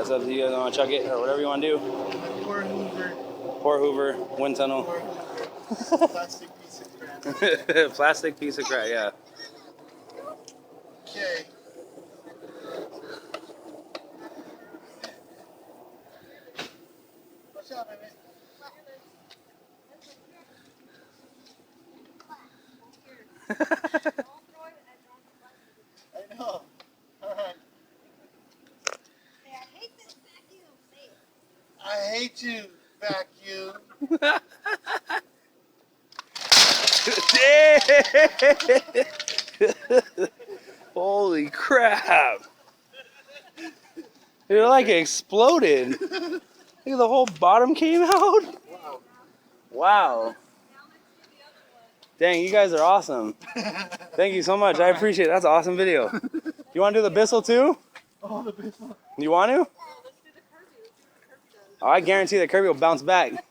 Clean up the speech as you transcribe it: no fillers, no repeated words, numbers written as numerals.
Yeah, it's up to you guys want to chuck it or whatever you want to do. Poor Hoover. Poor Hoover, wind tunnel. Poor Hoover. Plastic piece of crap. Plastic piece of crap, yeah. Okay. Watch out, man. I know. Alright. I hate you, vacuum. Holy crap. It like exploded. Look at the whole bottom came out. Wow. Wow. Dang, you guys are awesome. Thank you so much. I appreciate it. That's an awesome video. You want to do the Bissell too? Oh, the Bissell. You want to? Oh, I guarantee that Kirby will bounce back.